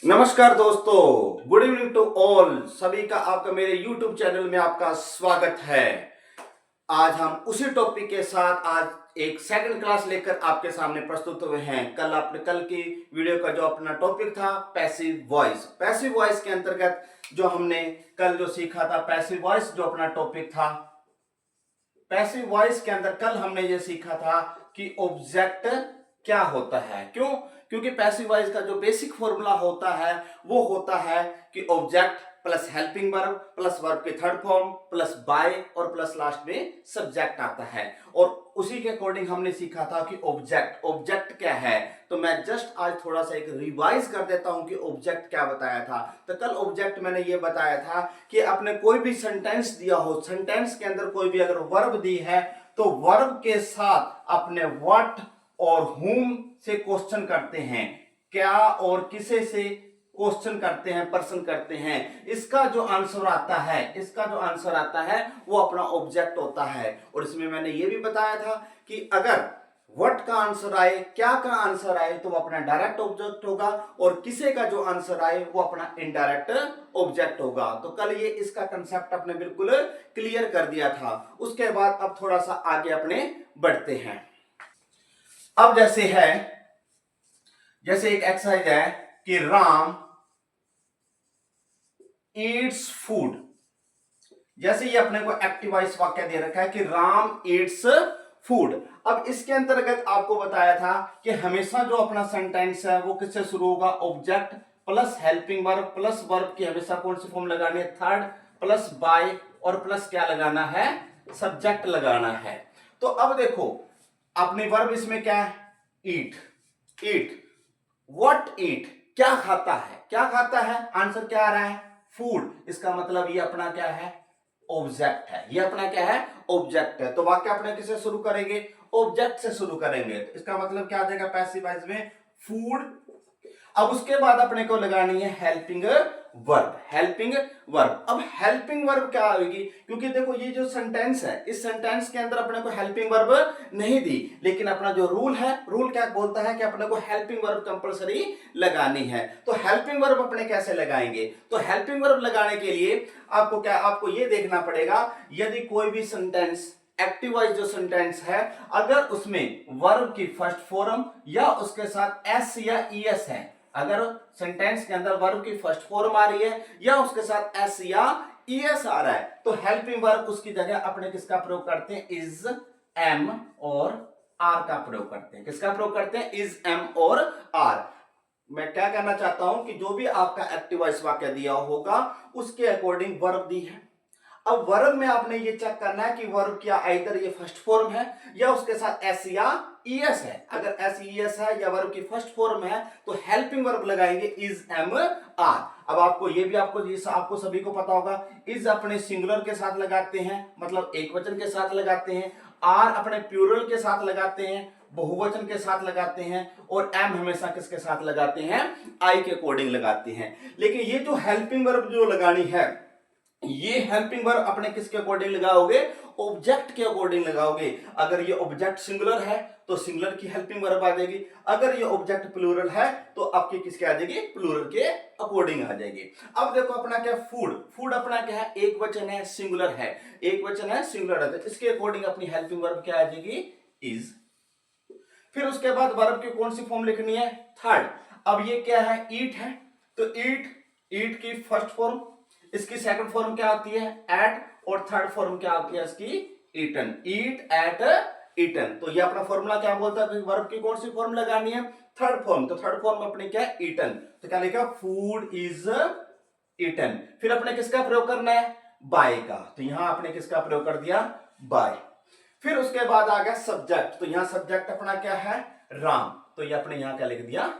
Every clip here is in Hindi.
नमस्कार दोस्तों, गुड इवनिंग टू ऑल। सभी का आपका मेरे YouTube चैनल में आपका स्वागत है। आज हम उसी टॉपिक के साथ आज एक सेकंड क्लास लेकर आपके सामने प्रस्तुत हुए हैं। कल की वीडियो का जो अपना टॉपिक था पैसिव वॉइस। पैसिव वॉइस के अंतर्गत जो हमने कल जो सीखा था, पैसिव वॉइस जो अपना टॉपिक था, पैसिव वॉइस के अंदर कल हमने ये सीखा था कि ऑब्जेक्ट क्या होता है। क्योंकि पैसिव वॉइस का जो बेसिक फॉर्मूला होता है वो होता है कि object plus helping verb plus verb के थर्ड फॉर्म प्लस बाय और प्लस लास्ट में सब्जेक्ट आता है। और उसी के अकॉर्डिंग हमने सीखा था कि ऑब्जेक्ट क्या है। तो मैं जस्ट आज थोड़ा सा एक रिवाइज कर देता हूं कि ऑब्जेक्ट क्या बताया था। तो कल ऑब्जेक्ट मैंने ये बताया था कि आपने कोई भी सेंटेंस दिया हो, सेंटेंस के अंदर कोई भी अगर वर्ब दी है तो वर्ब के साथ अपने व्हाट और whom से क्वेश्चन करते हैं, क्या और किसे से क्वेश्चन करते हैं, प्रश्न करते हैं। इसका जो आंसर आता है वो अपना ऑब्जेक्ट होता है। और इसमें मैंने ये भी बताया था कि अगर व्हाट का आंसर आए, क्या का आंसर आए तो वो अपना डायरेक्ट ऑब्जेक्ट होगा, और किसे का जो आंसर आए वो अपना इनडायरेक्ट ऑब्जेक्ट होगा। तो कल ये इसका कंसेप्ट अपने बिल्कुल क्लियर कर दिया था। उसके बाद अब थोड़ा सा आगे अपने बढ़ते हैं। अब जैसे एक एक्सरसाइज है कि राम ईट्स फूड। जैसे ये अपने को एक्टिव वॉइस वाक्य दे रखा है कि राम ईट्स फूड। अब इसके अंतर्गत आपको बताया था कि हमेशा जो अपना सेंटेंस है वो किससे शुरू होगा, object plus helping verb plus verb की हमेशा कौन सी फॉर्म लगानी है, थर्ड, प्लस बाय और प्लस क्या लगाना है, सब्जेक्ट लगाना है। तो अब देखो अपनी वर्ब इसमें क्या है, ईट। व्हाट ईट, क्या खाता है, आंसर क्या आ रहा है, फूड। इसका मतलब ये अपना क्या है, ऑब्जेक्ट है। ये अपना क्या है, ऑब्जेक्ट है। तो वाक्य अपने किससे शुरू करेंगे, ऑब्जेक्ट से शुरू करेंगे। तो इसका मतलब क्या आ जाएगा पैसिव वॉइस में, फूड। अब उसके बाद अपने को लगानी है हेल्पिंग वर्ब। अब हेल्पिंग वर्ब क्या आएगी, क्योंकि देखो ये जो सेंटेंस है, इस सेंटेंस के अंदर अपने को हेल्पिंग वर्ब नहीं दी, लेकिन अपना जो रूल क्या बोलता है कि अपने को हेल्पिंग वर्ब कंपलसरी लगानी है। तो हेल्पिंग वर्ब अपने कैसे लगाएंगे, तो हेल्पिंग वर्ब लगाने के लिए आपको ये देखना पड़ेगा, यदि कोई भी सेंटेंस एक्टिव वॉइस जो सेंटेंस है, अगर उसमें वर्ब की फर्स्ट फॉर्म या उसके साथ एस या ईएस है, अगर सेंटेंस के अंदर वर्ब की फर्स्ट फॉर्म आ रही है या उसके साथ एस या ईएस आ रहा है, तो हेल्पिंग वर्ब उसकी जगह अपने किसका प्रयोग करते हैं, इज, एम और आर का प्रयोग करते हैं। किसका प्रयोग करते हैं, इज, एम और आर। मैं क्या कहना चाहता हूं कि जो भी आपका एक्टिव वॉइस वाक्य दिया होगा उसके अकॉर्डिंग वर्ब दी है। अब वर्ब में आपने ये चेक करना है कि वर्ब क्या आइदर ये फर्स्ट फॉर्म है या उसके साथ एस या ईएस है। अगर एस ईएस है या वर्ब की फर्स्ट फॉर्म है तो हेल्पिंग वर्ब लगाएंगे इज, एम, आर। अब आपको सभी को पता होगा, इज अपने सिंगुलर के साथ लगाते हैं, मतलब एक वचन के साथ लगाते हैं, आर अपने प्लूरल के साथ लगाते हैं, बहुवचन के साथ लगाते हैं, और एम हमेशा किसके साथ लगाते हैं, आई के अकॉर्डिंग लगाते हैं। लेकिन ये जो हेल्पिंग वर्ब जो लगानी है, ये हेल्पिंग वर्ब अपने किसके अकॉर्डिंग लगाओगे, ऑब्जेक्ट के अकॉर्डिंग लगाओगे। अगर ये ऑब्जेक्ट सिंगुलर है तो सिंगुलर की हेल्पिंग वर्ब आ जाएगी, अगर ये ऑब्जेक्ट प्लूरल है तो आपकी किसके आ जाएगी, प्लूरल के अकॉर्डिंग आ जाएगी। अब देखो अपना क्या, फूड अपना क्या है, एक वचन है, सिंगुलर है, तो इसके अकॉर्डिंग अपनी हेल्पिंग वर्ब क्या आ जाएगी, इज। फिर उसके बाद वर्ब की कौन सी फॉर्म लिखनी है, थर्ड। अब ये क्या है, ईट है, तो ईट की फर्स्ट फॉर्म, इसकी सेकंड फॉर्म क्या आती है, एट, और थर्ड फॉर्म क्या आती है इसकी, ईटन, ईट, एट, ईटन। तो ये अपना फॉर्मूला क्या बोलता है, वर्ब की कौन सी फॉर्म लगानी है, थर्ड फॉर्म। तो थर्ड फॉर्म अपने क्या है, ईटन। तो क्या लिखा, फूड इज ईटन। फिर अपने किसका प्रयोग करना है, बाय का। तो यहां आपने किसका प्रयोग कर दिया, बाय। फिर उसके बाद आ गया सब्जेक्ट। तो यहां सब्जेक्ट अपना क्या है, राम। तो ये अपने यहां क्या लिख दिया,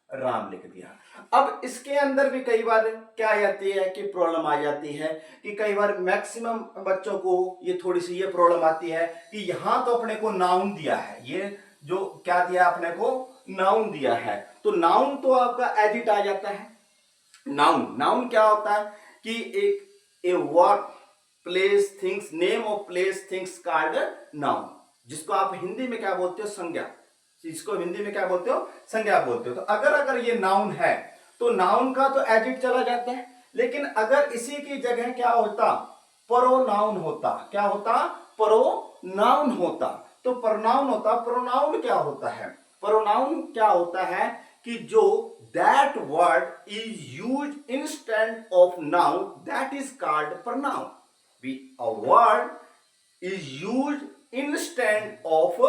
राम लिख दिया। अब इसके अंदर भी कई बार क्या आ जाती है कि प्रॉब्लम आ जाती है कि कई बार मैक्सिमम बच्चों को ये थोड़ी सी ये प्रॉब्लम आती है कि यहां तो अपने को नाउन दिया है, ये जो क्या दिया अपने को, नाउन दिया है। तो नाउन तो आपका एडिट आ जाता है। नाउन क्या होता है कि a word, place, things, name of place, things called noun, जिसको आप हिंदी में क्या बोलते हो, संज्ञा। इसको हिंदी में क्या बोलते हो, संज्ञा बोलते हो। तो अगर ये नाउन है तो नाउन का तो एज इट चला जाता है, लेकिन अगर इसी की जगह क्या होता, प्रोनाउन होता, क्या होता, प्रोनाउन होता, तो प्रोनाउन होता, प्रोनाउन क्या होता है, प्रोनाउन क्या होता है कि जो that word is used instead of noun, that is called pronoun. A word is used instead of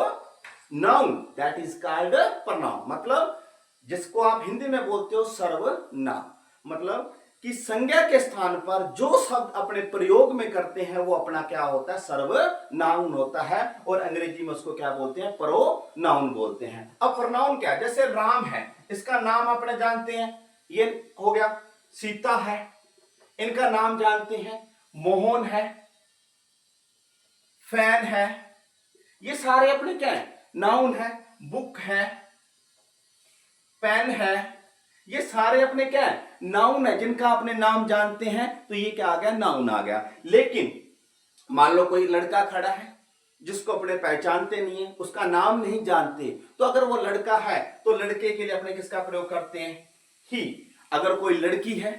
noun, that is called pronoun. मतलब जिसको आप हिंदी में बोलते हो सर्वनाम, मतलब कि संज्ञा के स्थान पर जो शब्द अपने प्रयोग में करते हैं वो अपना क्या होता है, सर्वनाउन होता है, और अंग्रेजी में उसको क्या बोलते हैं, प्रोनाउन बोलते हैं। अब प्रोनाउन क्या है, जैसे राम है, इसका नाम अपने जानते हैं, ये हो गया, सीता है, इनका नाम जानते हैं, मोहन है, फैन है, ये सारे अपने क्या है, नाउन है, बुक है, पेन है, ये सारे अपने क्या है, नाउन है, जिनका अपने नाम जानते हैं, तो ये क्या आ गया, नाउन आ गया। लेकिन मान लो कोई लड़का खड़ा है जिसको अपने पहचानते नहीं है, उसका नाम नहीं जानते, तो अगर वो लड़का है तो लड़के के लिए अपने किसका प्रयोग करते हैं, ही। अगर कोई लड़की है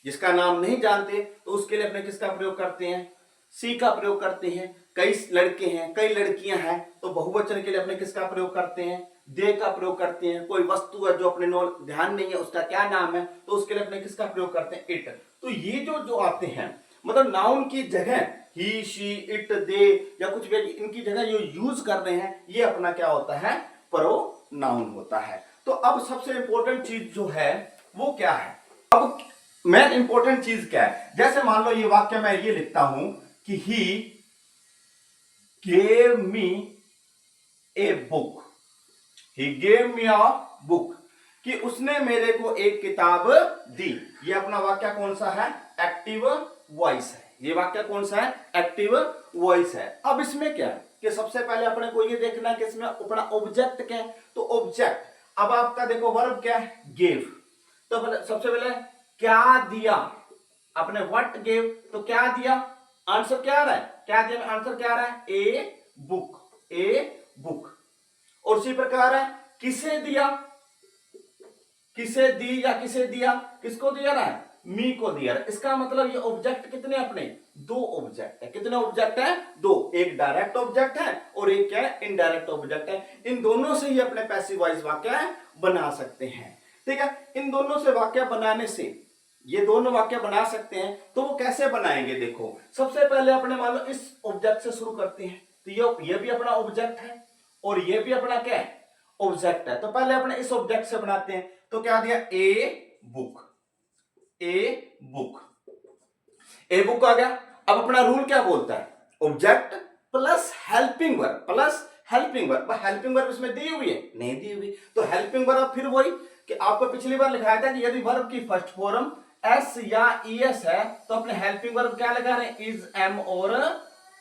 जिसका नाम नहीं जानते तो उसके लिए अपने किसका प्रयोग करते हैं, सी का प्रयोग करते हैं। कई लड़के हैं, कई लड़कियां हैं, तो बहुवचन के लिए अपने किसका प्रयोग करते हैं, दे का प्रयोग करते हैं। कोई वस्तु है जो अपने ध्यान नहीं है उसका क्या नाम है, तो उसके लिए अपने किसका प्रयोग करते हैं, इट। तो ये जो आते हैं, मतलब नाउन की जगह ही, शी, इट, दे या कुछ भी इनकी जगह जो यूज कर रहे हैं, ये अपना क्या होता है, प्रोनाउन होता है। तो अब सबसे इंपॉर्टेंट चीज जो है वो क्या है, अब मेन इंपॉर्टेंट चीज क्या है, जैसे मान लो ये वाक्य मैं ये लिखता हूं कि ही gave me a book, he gave me a book, कि उसने मेरे को एक किताब दी। ये अपना वाक्य कौन सा है, एक्टिव वॉइस है। ये वाक्य कौन सा है, एक्टिव वॉइस है। अब इसमें क्या है कि सबसे पहले अपने को ये देखना है कि इसमें अपना ऑब्जेक्ट क्या है, तो ऑब्जेक्ट, अब आपका देखो वर्ब क्या है, गिव, तो सबसे पहले क्या दिया, अपने व्हाट गिव, तो क्या दिया, आंसर क्या आ रहा है, क्या दिया, आंसर क्या आ रहा है, ए बुक, ए बुक। और उसी प्रकार है किसे दिया, किसे दी या किसे दिया, किसको दिया रहा है, मी को दिया रहा है। इसका मतलब ये ऑब्जेक्ट कितने अपने, दो ऑब्जेक्ट है। कितने ऑब्जेक्ट है, दो, एक डायरेक्ट ऑब्जेक्ट है और एक क्या है, इनडायरेक्ट ऑब्जेक्ट है। इन दोनों से ही अपने पैसिव वॉइस वाक्य बना सकते हैं, ठीक है। इन दोनों से वाक्य बनाने से, ये दोनों वाक्य बना सकते हैं, तो वो कैसे बनाएंगे, देखो सबसे पहले अपने मान लो इस ऑब्जेक्ट से शुरू करते हैं, तो ये भी अपना ऑब्जेक्ट है और ये भी अपना क्या है, ऑब्जेक्ट है। तो पहले अपने इस ऑब्जेक्ट से बनाते हैं, तो क्या दिया, a book, a book, a book आ गया। अब अपना रूल क्या बोलता है, object plus helping verb, plus helping verb. Helping verb इसमें दी हुई है, नहीं दी हुई, तो हेल्पिंग वर्ब फिर वही कि आपको पिछली बार लिखाया था कि यदि वर्ब की फर्स्ट फॉर्म एस या ईएस है तो अपने हेल्पिंग वर्ब क्या लगा रहे हैं, इज, एम और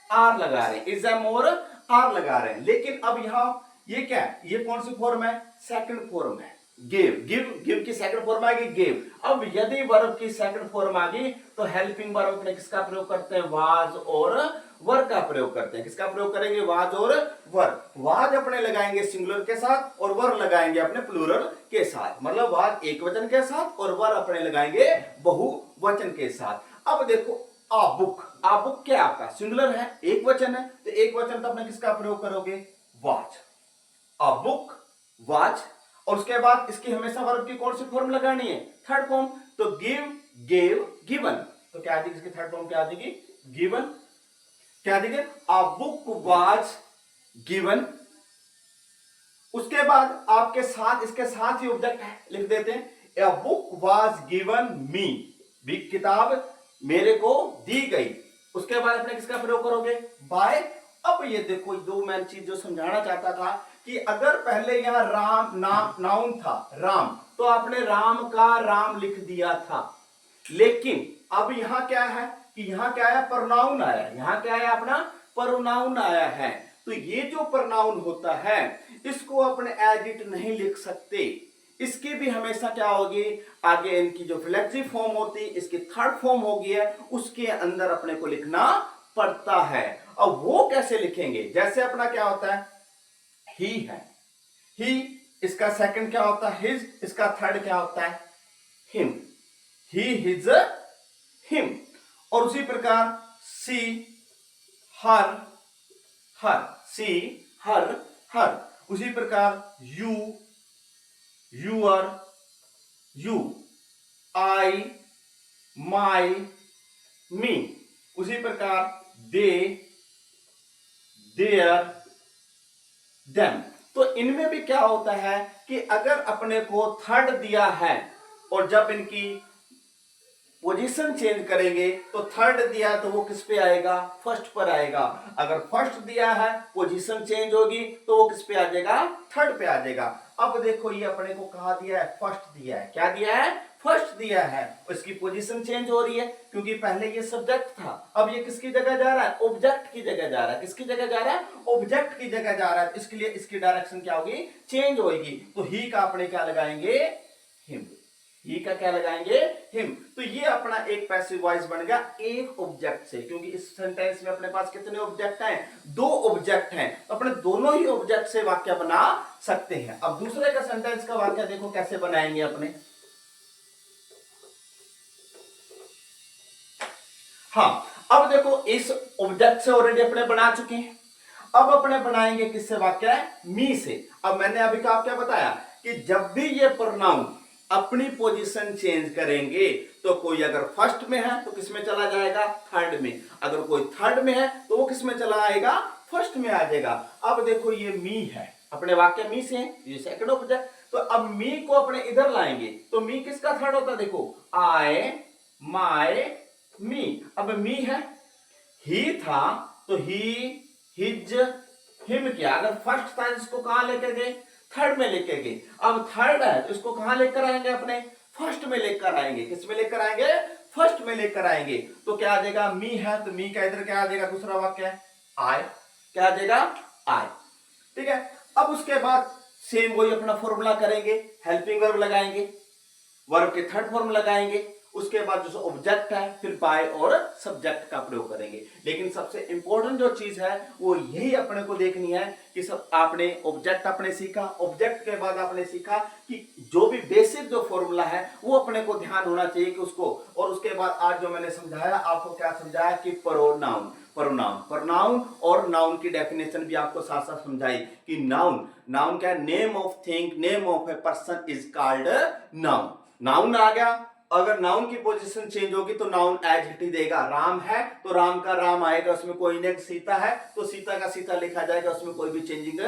आर लगा रहे हैं, इज, एम और आर लगा रहे हैं। लेकिन अब यहां ये क्या है, ये कौन सी फॉर्म है, सेकंड फॉर्म है, गिव, गिव की सेकंड फॉर्म आ गई गिव। अब यदि वर्ब की सेकंड फॉर्म आ गई तो हेल्पिंग वर्ब अपने किसका प्रयोग करते हैं, वाज और वर का प्रयोग करते हैं। किसका प्रयोग करेंगे, वाज और वर। वाज अपने लगाएंगे सिंगुलर के साथ और वर लगाएंगे अपने प्लूरल के साथ, मतलब वाज एक वचन के साथ और वर अपने लगाएंगे बहुवचन के साथ। अब देखो आ बुक, आ बुक क्या आपका सिंगुलर है, एक वचन है, तो एक वचन तो अपने किसका प्रयोग करोगे, वाज, आ बुक वाज। और उसके बाद इसकी हमेशा वर्ब की कौन सी फॉर्म लगानी है, थर्ड फॉर्म, तो गिव, गेव, गिवन, तो क्या आ जाएगी इसकी थर्ड फॉर्म, क्या आ जाएगी, गिवन। क्या आ जाएगी, अ बुक वाज गिवन। उसके बाद आपके साथ, इसके साथ ही ऑब्जेक्ट है, लिख देते हैं, a book was given me, भी किताब मेरे को दी गई। उसके बाद अपने किसका प्रयोग करोगे, बाय। अब ये देखो दो मैं चीज जो समझाना चाहता था कि अगर पहले यहां राम नाम नाउन था राम, तो आपने राम का राम लिख दिया था। लेकिन अब यहां क्या है कि यहां क्या है, प्रोनाउन आया, यहां क्या है अपना प्रोनाउन आया है। तो ये जो प्रोनाउन होता है इसको अपने एज इट नहीं लिख सकते, इसकी भी हमेशा क्या होगी, आगे इनकी जो फ्लेक्सिव फॉर्म होती है इसकी थर्ड फॉर्म होगी है, उसके अंदर अपने को लिखना पड़ता है। अब वो कैसे लिखेंगे, जैसे अपना क्या होता है, ही है, ही, इसका सेकंड क्या होता है, हिज, इसका थर्ड क्या होता है, हिम, ही हिज हिम। और उसी प्रकार सी हर हर, सी हर हर। उसी प्रकार यू यूअर यू, आई माई मी। उसी प्रकार दे देयर देम। तो इनमें भी क्या होता है कि अगर अपने को थर्ड दिया है और जब इनकी पोजीशन चेंज करेंगे तो थर्ड दिया तो वो किस पे आएगा, फर्स्ट पर आएगा। अगर फर्स्ट दिया है पोजीशन चेंज होगी तो वो किस पे आ जाएगा, थर्ड पे आ जाएगा। अब देखो ये अपने को कहा दिया है, फर्स्ट दिया है। क्या दिया है, फर्स्ट दिया है। इसकी पोजीशन चेंज हो रही है क्योंकि पहले ये सब्जेक्ट था, अब ये किसकी जगह जा रहा है, ऑब्जेक्ट की जगह जा रहा है। किसकी जगह जा रहा है, ऑब्जेक्ट की जगह जा रहा है। इसके लिए इसकी डायरेक्शन क्या होगी, चेंज होगी। तो ही का अपने क्या लगाएंगे, हिम। ही का क्या लगाएंगे, हिम। तो ये अपना एक पैसिव वॉइस बन गया एक ऑब्जेक्ट से, क्योंकि इस सेंटेंस में अपने पास कितने ऑब्जेक्ट हैं, दो ऑब्जेक्ट हैं। तो अपने दोनों ही ऑब्जेक्ट से वाक्य बना सकते हैं। अब दूसरे का सेंटेंस का वाक्य देखो कैसे बनाएंगे अपने। हाँ, अब देखो इस ऑब्जेक्ट से ऑलरेडी अपने बना चुके हैं। अब अपने बनाएंगे किससे वाक्य, मी से। अब मैंने अभी का क्या बताया कि जब भी ये प्रोनाउन अपनी पोजीशन चेंज करेंगे तो कोई अगर फर्स्ट में है तो किसमें चला जाएगा, थर्ड में। अगर कोई थर्ड में है तो वो किसमें चला आएगा, फर्स्ट में आ जाएगा। अब देखो ये मी है, अपने वाक्य मी से है, ये सेकंड ऑब्जेक्ट। तो अब मी को अपने इधर लाएंगे तो मी किसका थर्ड होता है, देखो आई माई मी। अब मी है, ही था तो ही हिज हिम किया। अगर फर्स्ट था इसको कहां लेकर गए, थर्ड में लेकर गए। अब थर्ड है तो इसको कहां लेकर आएंगे, अपने फर्स्ट में लेकर आएंगे। किस में लेकर आएंगे, फर्स्ट में लेकर आएंगे। तो क्या आ जाएगा, मी है तो मी का इधर क्या आ जाएगा, दूसरा वाक्य आई, क्या आ जाएगा, आई। ठीक है। अब उसके बाद सेम वही अपना फॉर्मूला करेंगे, हेल्पिंग वर्ब लगाएंगे, वर्ब के थर्ड फॉर्म लगाएंगे। उसके बाद जो ऑब्जेक्ट है फिर बाय और सब्जेक्ट का प्रयोग करेंगे। लेकिन सबसे इंपॉर्टेंट जो चीज है वो यही अपने को देखनी है कि सब आपने ऑब्जेक्ट आपने सीखा, ऑब्जेक्ट के बाद आपने सीखा कि जो भी बेसिक जो फॉर्मूला है वो अपने को ध्यान होना चाहिए कि उसको। और उसके बाद आज जो मैंने समझाया आपको, क्या समझाया कि प्रोनाउन, प्रोनाउन, प्रोनाउन और नाउन की डेफिनेशन भी आपको साथ साथ समझाई कि नाउन, नाउन क्या, name of thing, name of a person is called noun. Noun आ गया, अगर नाउन की पोजीशन चेंज होगी तो नाउन एज इट ही देगा। राम है तो राम का राम आएगा, उसमें कोई नहीं। सीता है तो सीता का सीता लिखा जाएगा, उसमें कोई भी चेंजिंग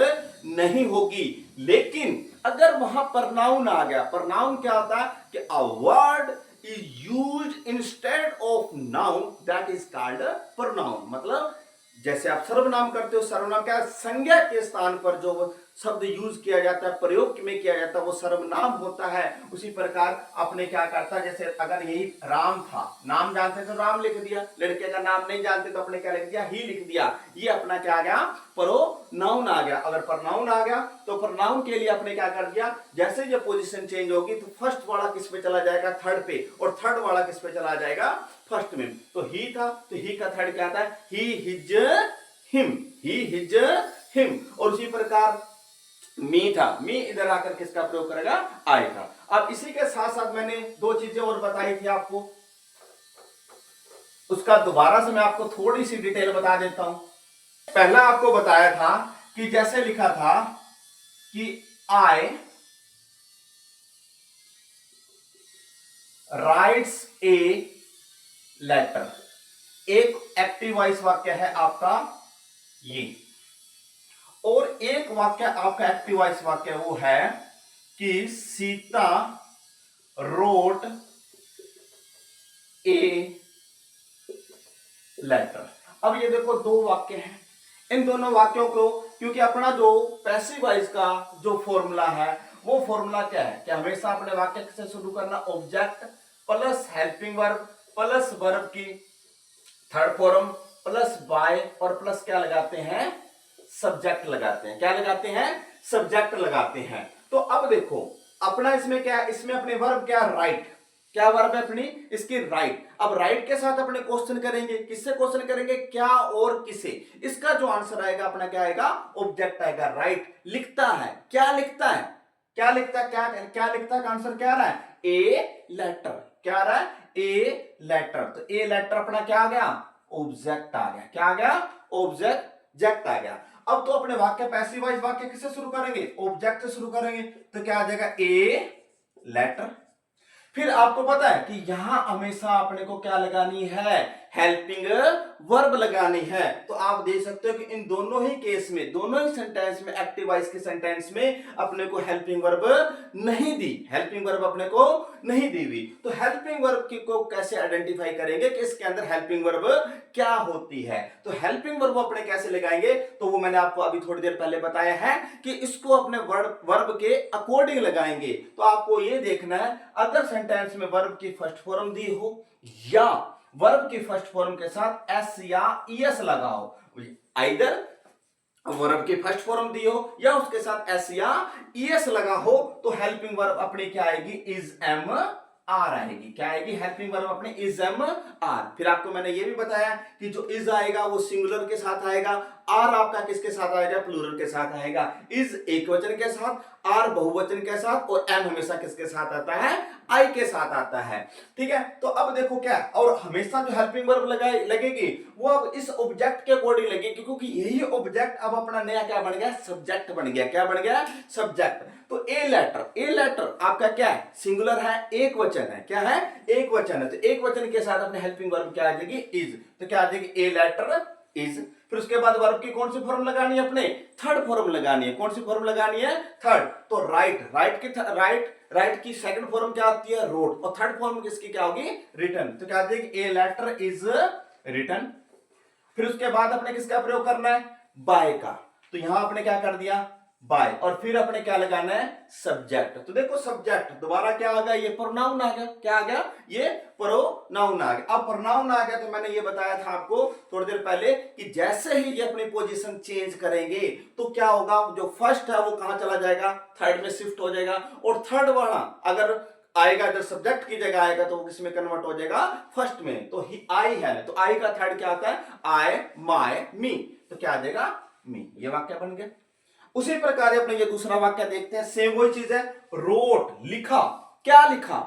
नहीं होगी। लेकिन अगर वहां पर नाउन आ गया, पर नाउन क्या होता है कि a word is used instead of noun that is called pronoun. मतलब जैसे आप सर्वनाम करते हो, सर्वनाम क्या है, संज्ञा के स्थान पर जो शब्द यूज किया जाता है, प्रयोग में किया जाता है, वो सर्वनाम होता है। उसी प्रकार आपने क्या करता है, जैसे अगर यही राम था, नाम जानते तो राम लिख दिया, लड़के का नाम नहीं जानते तो अपने क्या लिख दिया, ही लिख दिया। ये अपना क्या आ गया, प्रोनाउन आ गया। अगर प्रोनाउन आ गया तो प्रोनाउन के लिए आपने क्या कर दिया, जैसे ये पोजीशन चेंज होगी तो फर्स्ट वाला किस पे चला जाएगा, थर्ड पे, और थर्ड वाला किस पे चला जाएगा, फर्स्ट में। तो ही था तो ही का थर्ड क्या आता है, ही हिज हिम, ही हिज हिम। और उसी प्रकार मी था, मी इधर आकर किसका प्रयोग करेगा, आएगा। अब इसी के साथ साथ मैंने दो चीजें और बताई थी आपको, उसका दोबारा से मैं आपको थोड़ी सी डिटेल बता देता हूं। पहला आपको बताया था कि जैसे लिखा था कि आई राइट्स ए लेटर, एक एक्टिव वॉइस वाक्य है आपका ये, और एक वाक्य आपका एक्टिव वॉइस वाक्य वो है कि सीता रोट ए लेटर। अब ये देखो दो वाक्य हैं, इन दोनों वाक्यों को, क्योंकि अपना जो पैसिव वॉइस का जो फॉर्मूला है वो फॉर्मूला क्या है कि हमेशा अपने वाक्य से शुरू करना object plus helping verb plus verb की थर्ड फॉर्म प्लस बाय और प्लस क्या लगाते हैं, सब्जेक्ट लगाते हैं। क्या लगाते हैं, सब्जेक्ट लगाते हैं। तो अब देखो अपना इसमें क्या है, इसमें अपने वर्ब क्या, राइट, क्या वर्ब है अपनी, इसकी राइट। अब राइट के साथ अपने क्वेश्चन करेंगे, किससे क्वेश्चन करेंगे, क्या और किसे। इसका जो आंसर आएगा अपना क्या आएगा, ऑब्जेक्ट आएगा। राइट लिखता है, क्या लिखता है, क्या लिखता है, क्या लिखता है, आंसर क्या आ रहा है, ए लेटर, क्या आ रहा है, ए लेटर। तो ए लेटर अपना क्या आ गया, ऑब्जेक्ट आ गया, क्या आ गया, ऑब्जेक्ट आ गया। अब तो अपने वाक्य पैसिव वॉइस वाक्य किससे शुरू करेंगे, ऑब्जेक्ट से शुरू करेंगे, तो क्या आ जाएगा, ए लेटर। फिर आपको पता है कि यहां हमेशा अपने को क्या लगानी है, हेल्पिंग वर्ब लगानी है। तो आप देख सकते हो कि इन दोनों ही केस में, दोनों ही सेंटेंस में, एक्टिव वॉइस के सेंटेंस में अपने को हेल्पिंग वर्ब नहीं दी, हेल्पिंग वर्ब अपने को नहीं दी हुई। तो हेल्पिंग वर्ब की को कैसे आइडेंटिफाई करेंगे कि इसके अंदर हेल्पिंग वर्ब क्या होती है। तो हेल्पिंग वर्ब अपने कैसे लगाएंगे, तो वो मैंने आपको अभी थोड़ी देर पहले बताया है कि इसको अपने वर्ब के अकॉर्डिंग लगाएंगे। तो आपको ये देखना है, अगर सेंटेंस में वर्ब की फर्स्ट फॉर्म दी हो या वर्ब की फर्स्ट फॉर्म के साथ एस या ईएस लगाओ, आइदर वर्ब की फर्स्ट फॉर्म दी हो या उसके साथ एस या ईएस लगा हो, तो हेल्पिंग वर्ब अपनी क्या आएगी, इज एम आर आएगी। क्या आएगी, हेल्पिंग वर्ब अपनी इज एम आर। फिर आपको मैंने ये भी बताया कि जो इज आएगा वो सिंगुलर के साथ आएगा, आर आपका किसके साथ आएगा, प्लूरल के साथ आएगा। इज एक वचन के साथ, आर बहुवचन के साथ, और एम हमेशा किसके साथ आता है, आई के साथ आता है। ठीक है, तो अब देखो क्या, और हमेशा जो हेल्पिंग वर्ब लगेगी वो अब इस ऑब्जेक्ट के अकॉर्डिंग लगेगी, क्योंकि यही ऑब्जेक्ट अब अपना नया क्या बन गया, सब्जेक्ट बन गया। क्या बन गया, सब्जेक्ट। तो ए लेटर आपका क्या है, सिंगुलर है, एक वचन है। क्या है, एक वचन है। तो एक वचन के साथ अपने हेल्पिंग वर्ब क्या आ जाएगी, इज। तो क्या आ जाएगी, ए लेटर इज। फिर उसके बाद वर्ब की कौन सी फॉर्म लगानी है, अपने थर्ड फॉर्म लगानी है। कौन सी फॉर्म लगानी है, थर्ड। तो राइट की सेकंड फॉर्म क्या आती है, रोट, और थर्ड फॉर्म किसकी क्या होगी, रिटन। तो क्या आ जाएगी, ए लेटर इज रिटन। फिर उसके बाद अपने किसका प्रयोग करना है, बाय का। तो यहां आपने क्या कर दिया, बाय, और फिर अपने क्या लगाना है, सब्जेक्ट। तो देखो सब्जेक्ट दोबारा क्या आ गया, ये प्रोनाउन आ गया। क्या आ गया, ये प्रोनाउन आ गया। अब प्रोनाउन आ गया तो मैंने ये बताया था आपको थोड़ी देर पहले कि जैसे ही ये अपनी पोजीशन चेंज करेंगे तो क्या होगा, जो फर्स्ट है वो कहां चला जाएगा, थर्ड में शिफ्ट हो जाएगा, और थर्ड वाला अगर आएगा, जब सब्जेक्ट की जगह आएगा तो वो किसमें कन्वर्ट हो जाएगा, फर्स्ट में। तो ही आई है, तो आई का थर्ड क्या आता है, आई, माय, मी। तो क्या आ जाएगा, मी। ये वाक्य बन गया। उसी प्रकार अपने ये दूसरा वाक्य देखते हैं, सेम वही चीज है, रोट लिखा। क्या लिखा,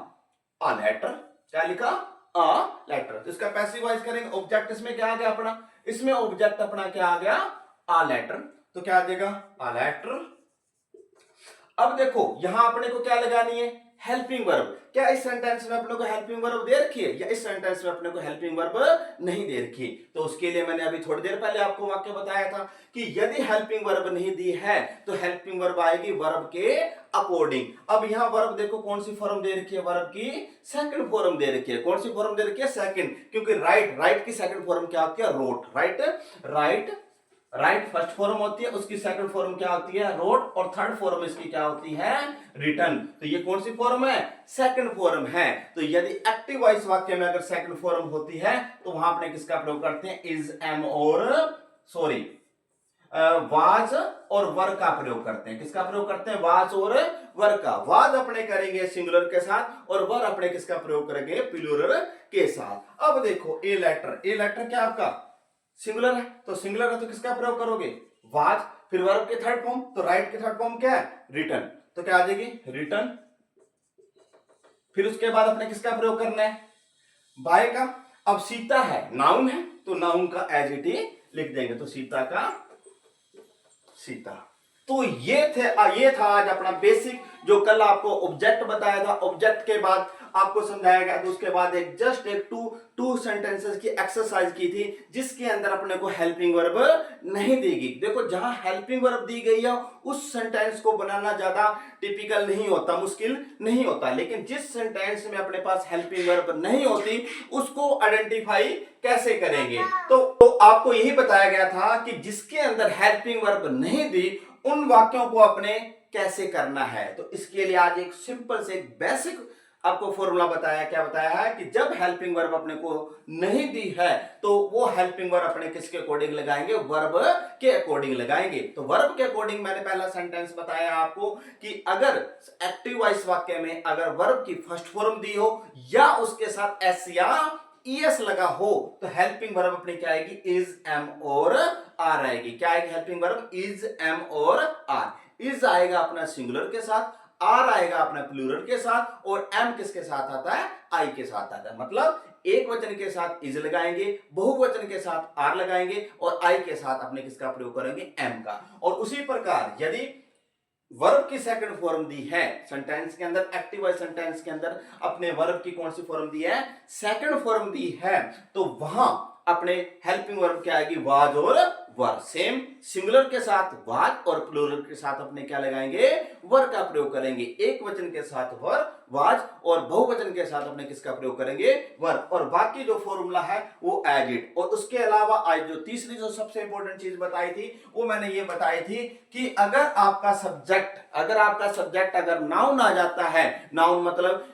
अ लेटर। क्या लिखा, अ लेटर। तो इसका पैसिव वॉइस करेंगे, ऑब्जेक्ट इसमें क्या आ गया अपना, इसमें ऑब्जेक्ट अपना क्या आ गया, अ लेटर। तो क्या आ जाएगा, अ लेटर। अब देखो यहां अपने को क्या लगानी है, हेल्पिंग वर्ब। क्या इस सेंटेंस में अपने को हेल्पिंग वर्ब दे रखी है, या इस सेंटेंस में अपने को हेल्पिंग वर्ब नहीं दे रखी। तो उसके लिए मैंने अभी थोड़ी देर पहले आपको वाक्य बताया था कि यदि हेल्पिंग वर्ब नहीं दी है तो हेल्पिंग वर्ब आएगी वर्ब के अकॉर्डिंग। अब यहां वर्ब देखो कौन सी फॉर्म दे रखी है, वर्ब की सेकंड फॉर्म दे रखी है। कौन सी फॉर्म दे रखी है, सेकंड, क्योंकि राइट की सेकंड फॉर्म क्या होती है, रोट। राइट फर्स्ट फॉर्म होती है, उसकी सेकंड फॉर्म क्या होती है, रोट, और थर्ड फॉर्म इसकी क्या होती है, रिटन। तो ये कौन सी फॉर्म है, सेकंड फॉर्म है। तो यदि एक्टिव वॉइस वाक्य में अगर सेकंड फॉर्म होती है तो वहां अपने किसका प्रयोग करते हैं, इज, एम और वाज और वर का प्रयोग करते हैं। किसका प्रयोग करते हैं, वाज और वर का। वाज अपने करेंगे सिंगुलर के साथ, और वर अपने किसका प्रयोग करेंगे, प्लूरल के साथ। अब देखो ए लेटर क्या आपका सिंगुलर है, तो सिंगुलर है तो किसका प्रयोग करोगे, वाज। फिर वर्ब के थर्ड फॉर्म, तो राइट के थर्ड फॉर्म क्या है, रिटन। तो क्या आ जाएगी, रिटन। फिर उसके बाद अपने किसका प्रयोग करना है, बाय का। अब सीता है, नाउन है, तो नाउन का एज इट इज लिख देंगे। तो सीता का सीता। तो ये था आज अपना बेसिक, जो कल आपको ऑब्जेक्ट बताया था। ऑब्जेक्ट के बाद आपको समझाया गया, तो उसके बाद एक टू सेंटेंसेस की एक्सरसाइज की थी, जिसके अंदर अपने को हेल्पिंग वर्ब नहीं देगी। देखो जहां हेल्पिंग वर्ब दी गई है उस सेंटेंस को बनाना ज्यादा टिपिकल नहीं होता, मुश्किल नहीं होता, लेकिन जिस सेंटेंस में अपने पास हेल्पिंग वर्ब नहीं होती उसको आइडेंटिफाई कैसे करेंगे। तो आपको यही बताया गया था कि जिसके अंदर हेल्पिंग वर्ब नहीं दी उन वाक्यों को अपने कैसे करना है। तो इसके लिए आज एक सिंपल से एक बेसिक आपको फॉर्मूला बताया। क्या बताया है कि जब हेल्पिंग वर्ब अपने को नहीं दी है तो वो हेल्पिंग वर्ब अपने किसके अकॉर्डिंग लगाएंगे, वर्ब के अकॉर्डिंग लगाएंगे। तो वर्ब के अकॉर्डिंग मैंने पहला सेंटेंस बताया आपको कि अगर एक्टिव वॉइस वाक्य में अगर वर्ब की फर्स्ट फॉर्म दी हो या उसके साथ एस या ईएस लगा हो तो हेल्पिंग वर्ब अपनी क्या आएगी, इज, एम और आर आएगी। क्या आएगी हेल्पिंग वर्ब, इज, एम और आर। इज आएगा अपना सिंगुलर के साथ, आर आएगा अपने प्लूरल के साथ और एम किसके साथ आता है, आई के साथ आता है। मतलब एक वचन के साथ इज लगाएंगे, बहुवचन के साथ आर लगाएंगे और आई के साथ अपने किसका प्रयोग करेंगे, एम का। और उसी प्रकार यदि वर्ब की सेकंड फॉर्म दी है सेंटेंस के अंदर, एक्टिव वॉइस सेंटेंस के अंदर अपने वर्ब की कौन सी फॉर्म दी है, सेकंड फॉर्म दी है, तो वहां अपने हेल्पिंग वर्ब क्या आएगी, वाज और वर। सेम सिंगुलर के साथ वाज और प्लूरल के साथ अपने क्या लगाएंगे, वर का प्रयोग करेंगे। एक वचन के साथ वर वाज और बहुवचन के साथ अपने किसका प्रयोग करेंगे, वर। और बाकी जो फॉर्मूला है वो एज इट। और उसके अलावा आज जो तीसरी जो सबसे इंपॉर्टेंट चीज बताई थी वो मैंने ये बताई थी कि अगर आपका सब्जेक्ट अगर नाउन आ जाता है, नाउन मतलब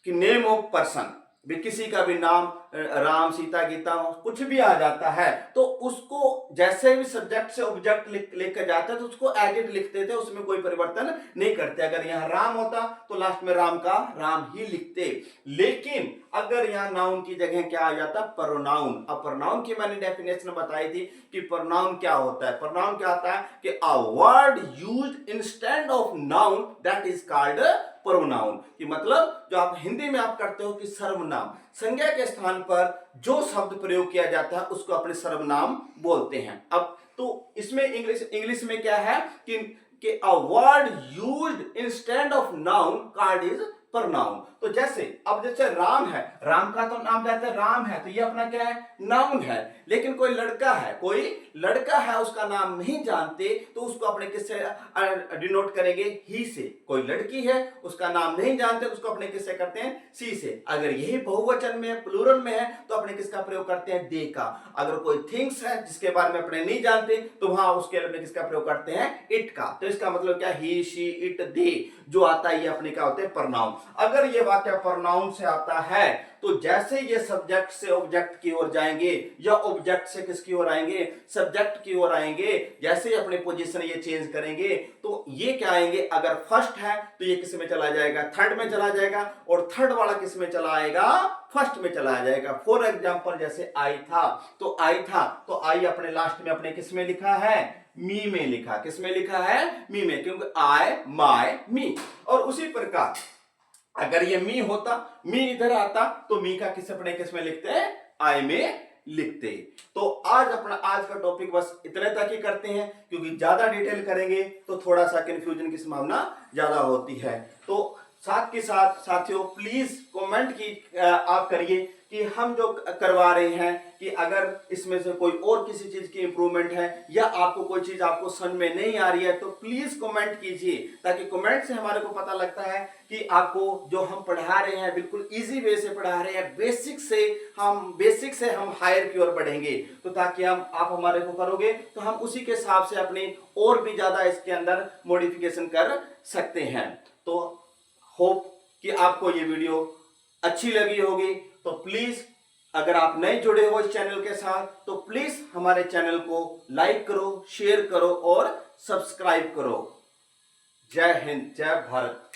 कि नेम ऑफ पर्सन, भी किसी का भी नाम, राम सीता गीता कुछ भी आ जाता है, तो उसको जैसे भी सब्जेक्ट से ऑब्जेक्ट लेकर जाते हैं तो उसको एज इट लिखते थे, उसमें कोई परिवर्तन नहीं करते। अगर यहाँ राम होता तो लास्ट में राम का राम ही लिखते। लेकिन अगर यहाँ नाउन की जगह क्या आ जाता, प्रोनाउन। अब प्रोनाउन की मैंने डेफिनेशन बताई थी कि प्रोनाउन क्या होता है। प्रोनाउन क्या होता है कि a word used instead of noun that is called pronoun. कि मतलब जो आप हिंदी में आप करते हो कि सर्वनाम, संज्ञा के स्थान पर जो शब्द प्रयोग किया जाता है उसको अपने सर्वनाम बोलते हैं। अब तो इसमें इंग्लिश में क्या है कि a word used instead of noun called is pronoun. तो जैसे अब जैसे राम है, राम का तो नाम कहते हैं राम है, तो ये अपना क्या है, नाउन है। लेकिन कोई लड़का है उसका नाम नहीं जानते तो उसको अपने किससे डिनोट करेंगे, ही से। कोई लड़की है उसका नाम नहीं जानते उसको अपने किससे करते हैं, सी से। अगर यही बहुवचन में है, प्लूरल में है, तो अपने किसका प्रयोग करते हैं, दे का। अगर कोई थिंग्स है जिसके बारे में अपने नहीं जानते तो वहां उसके अपने किसका प्रयोग करते हैं, इट का। तो इसका मतलब क्या, ही शी इट दे जो आता है ये अपने क्या होते हैं, प्रोनाउन। अगर ये वाक्य प्रोनाउन से आता है तो जैसे ये सब्जेक्ट से ऑब्जेक्ट की ओर जाएंगे या ऑब्जेक्ट से किसकी ओर आएंगे, सब्जेक्ट की ओर आएंगे। जैसे ही अपने पोजीशन ये चेंज करेंगे तो ये क्या आएंगे, अगर फर्स्ट है तो ये किस में चला जाएगा, थर्ड में चला जाएगा। और थर्ड वाला किस में चला आएगा, फर्स्ट में चला जाएगा। फॉर एग्जाम्पल जैसे आई था तो आई अपने लास्ट में अपने किस में लिखा है, मी में लिखा। किस में लिखा है, मी में, क्योंकि आई माय मी। और उसी प्रकार अगर ये मी होता, मी इधर आता तो मी का किस में लिखते हैं, आई में लिखते। तो आज का टॉपिक बस इतने तक ही करते हैं, क्योंकि ज्यादा डिटेल करेंगे तो थोड़ा सा कंफ्यूजन की संभावना ज्यादा होती है। तो साथ के साथ साथियों प्लीज कमेंट की आप करिए कि हम जो करवा रहे हैं कि अगर इसमें से कोई और किसी चीज की इंप्रूवमेंट है या आपको कोई चीज आपको समझ में नहीं आ रही है तो प्लीज कमेंट कीजिए, ताकि कमेंट से हमारे को पता लगता है कि आपको जो हम पढ़ा रहे हैं बिल्कुल इजी वे से पढ़ा रहे हैं। बेसिक से हम हायर की ओर बढ़ेंगे, तो ताकि आप हमारे को करोगे तो हम उसी के हिसाब से अपनी और भी ज्यादा इसके अंदर मॉडिफिकेशन कर सकते हैं। तो होप कि आपको ये वीडियो अच्छी लगी होगी। तो प्लीज अगर आप नए जुड़े हो इस चैनल के साथ तो प्लीज हमारे चैनल को लाइक करो, शेयर करो और सब्सक्राइब करो। जय हिंद, जय भारत।